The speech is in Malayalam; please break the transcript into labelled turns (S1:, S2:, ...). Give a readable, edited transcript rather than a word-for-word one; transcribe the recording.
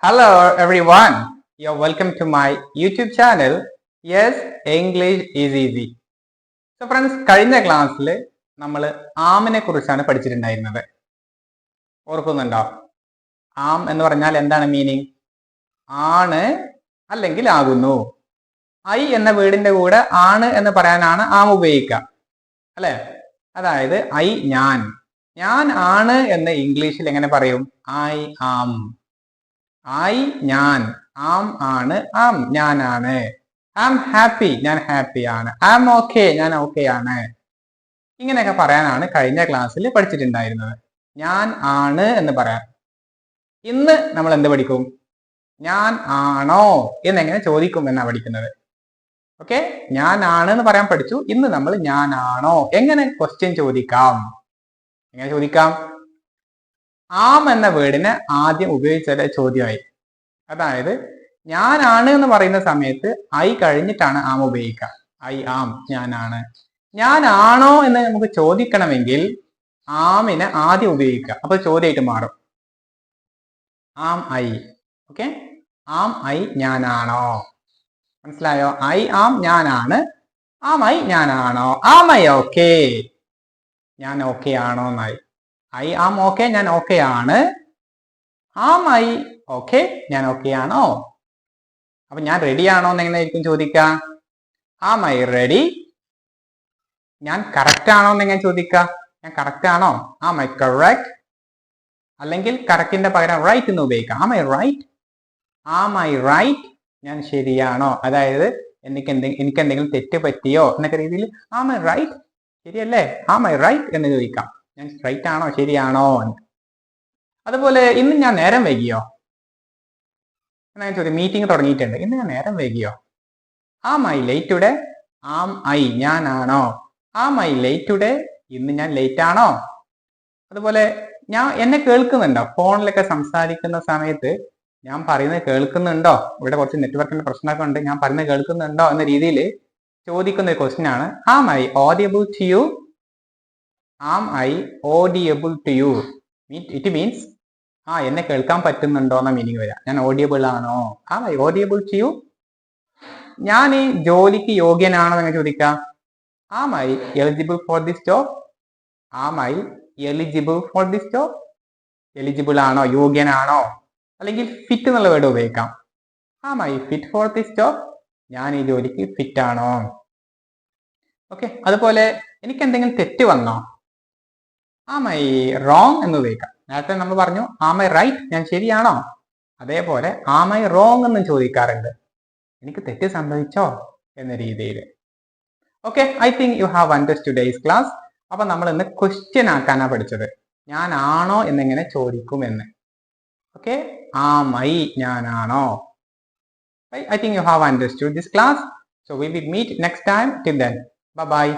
S1: Hello everyone, you're welcome to my YouTube channel. Yes, English is easy. So friends, കഴിഞ്ഞ ക്ലാസ്സിൽ നമ്മൾ ആമിനെ കുറിച്ചാണ് പഠിച്ചിട്ടുണ്ടായിരുന്നത്. ഓർക്കുന്നുണ്ടോ? ആം എന്ന് പറഞ്ഞാൽ എന്താണ് മീനിങ്? ആണ് അല്ലെങ്കിൽ ആകുന്നു. ഐ എന്ന വേർഡിന്റെ കൂടെ ആണ് എന്ന് പറയാനാണ് ആം ഉപയോഗിക്കുക, അല്ലെ? അതായത് ഐ ഞാൻ ആണ് എന്ന് ഇംഗ്ലീഷിൽ എങ്ങനെ പറയും? I am. ഐ ഞാൻ, ആം ആണ്, ആം ഞാനാണ്. ആം ഹാപ്പി, ഞാൻ ഹാപ്പിയാണ്. ആം ഓക്കെ, ഞാൻ ഓക്കെ ആണ്. ഇങ്ങനെയൊക്കെ പറയാനാണ് കഴിഞ്ഞ ക്ലാസ്സിൽ പഠിച്ചിട്ടുണ്ടായിരുന്നത്. ഞാൻ ആണ് എന്ന് പറയാം. ഇന്ന് നമ്മൾ എന്ത് പഠിക്കും? ഞാൻ ആണോ എന്നെങ്ങനെ ചോദിക്കും എന്നാണ് പഠിക്കുന്നത്. ഓക്കെ, ഞാൻ ആണ് എന്ന് പറയാൻ പഠിച്ചു. ഇന്ന് നമ്മൾ ഞാനാണോ എങ്ങനെ ക്വസ്റ്റ്യൻ ചോദിക്കാം? എങ്ങനെ ചോദിക്കാം? ആം എന്ന വേർഡിനെ ആദ്യം ഉപയോഗിച്ചാലേ ചോദ്യമായി. അതായത് ഞാനാണ് എന്ന് പറയുന്ന സമയത്ത് ഐ കഴിഞ്ഞിട്ടാണ് ആം ഉപയോഗിക്കുക. ഐ ആം, ഞാനാണ്. ഞാനാണോ എന്ന് നമുക്ക് ചോദിക്കണമെങ്കിൽ ആമിനെ ആദ്യം ഉപയോഗിക്കുക. അപ്പൊ ചോദ്യമായിട്ട് മാറും. Am I. Okay, am I ഞാനാണോ? മനസ്സിലായോ? ഐ ആം ഞാനാണ്, ആം ഐ ഞാനാണോ? ആം ഐ ഓക്കെ, ഞാൻ ഓക്കെ ആണോ എന്നായി. ഐ ആം ഓക്കെ, ഞാൻ ഓക്കെ ആണ്. ആം ഐ ഓക്കെ, ഞാൻ ഓക്കെ ആണോ? അപ്പൊ ഞാൻ റെഡി ആണോ എന്ന് എങ്ങനെയായിരിക്കും ചോദിക്കുക? Am I ready. ഞാൻ കറക്റ്റ് ആണോ എന്ന് എങ്ങനെ ചോദിക്കുക? ഞാൻ കറക്റ്റ് ആണോ? Am I correct. അല്ലെങ്കിൽ കറക്റ്റിന്റെ പകരം റൈറ്റ് എന്ന് ഉപയോഗിക്കാം. Am I right. Am I right, ഞാൻ ശരിയാണോ? അതായത് എനിക്ക് എന്തെങ്കിലും തെറ്റ് പറ്റിയോ എന്നൊക്കെ രീതിയിൽ ആം ഐ റൈറ്റ്, ശരിയല്ലേ? ആം ഐ റൈറ്റ് എന്ന് ചോദിക്കാം. ഞാൻ റൈറ്റ് ആണോ, ശരിയാണോ എന്ന്. അതുപോലെ ഇന്ന് ഞാൻ നേരം വൈകിയോ എന്നാ ചോദ്യം. മീറ്റിംഗ് തുടങ്ങിയിട്ടുണ്ട്, ഇന്ന് ഞാൻ നേരം വൈകിയോ? Am I late today. Am I ഞാനാണോ? ആം ഐ ലേറ്റ് ടുഡേ, ഇന്ന് ഞാൻ ലേറ്റ് ആണോ? അതുപോലെ എന്നെ കേൾക്കുന്നുണ്ടോ? ഫോണിലൊക്കെ സംസാരിക്കുന്ന സമയത്ത് ഞാൻ പറയുന്നത് കേൾക്കുന്നുണ്ടോ? ഇവിടെ കുറച്ച് നെറ്റ്വർക്കിന്റെ പ്രശ്നമൊക്കെ ഉണ്ട്. ഞാൻ പറയുന്നത് കേൾക്കുന്നുണ്ടോ എന്ന രീതിയിൽ ചോദിക്കുന്ന ഒരു ക്വസ്റ്റ്യൻ ആണ്. Am I audible to you? Am I audible to you? It means എന്നെ കേൾക്കാൻ പറ്റുന്നുണ്ടോ എന്ന മീനിങ് വരാം. ഞാൻ ഓഡിയബിൾ ആണോ? Am I audible to you? ഞാൻ ഈ ജോലിക്ക് യോഗ്യനാണോ എന്ന് ചോദിക്കാം. Am I eligible for this job? Am I eligible for this job? Eligible ആണോ, യോഗ്യനാണോ? അല്ലെങ്കിൽ ഫിറ്റ് എന്നുള്ള വേർഡ് ഉപയോഗിക്കാം. Am I fit for this job? ഞാൻ ഈ ജോലിക്ക് ഫിറ്റ് ആണോ? ഓക്കെ, അതുപോലെ എനിക്ക് എന്തെങ്കിലും തെറ്റ് വന്നോ? ആം ഐ റോങ് എന്ന് ഉപയോഗിക്കാം. നേരത്തെ നമ്മൾ പറഞ്ഞു ആം ഐ റൈറ്റ്, ഞാൻ ശരിയാണോ? അതേപോലെ ആം ഐ റോങ് എന്നും ചോദിക്കാറുണ്ട്. എനിക്ക് തെറ്റ് സംഭവിച്ചോ എന്ന രീതിയിൽ. Okay, I think you have understood today's class. അപ്പൊ നമ്മൾ ഇന്ന് ക്വസ്റ്റ്യൻ ആക്കാനാണ് പഠിച്ചത്. ഞാനാണോ എന്നെങ്ങനെ ചോദിക്കുമെന്ന്. ഓക്കെ, ആം ഐ ഞാനാണോ? I think you have understood this class. So we will meet next time. Till then, bye bye.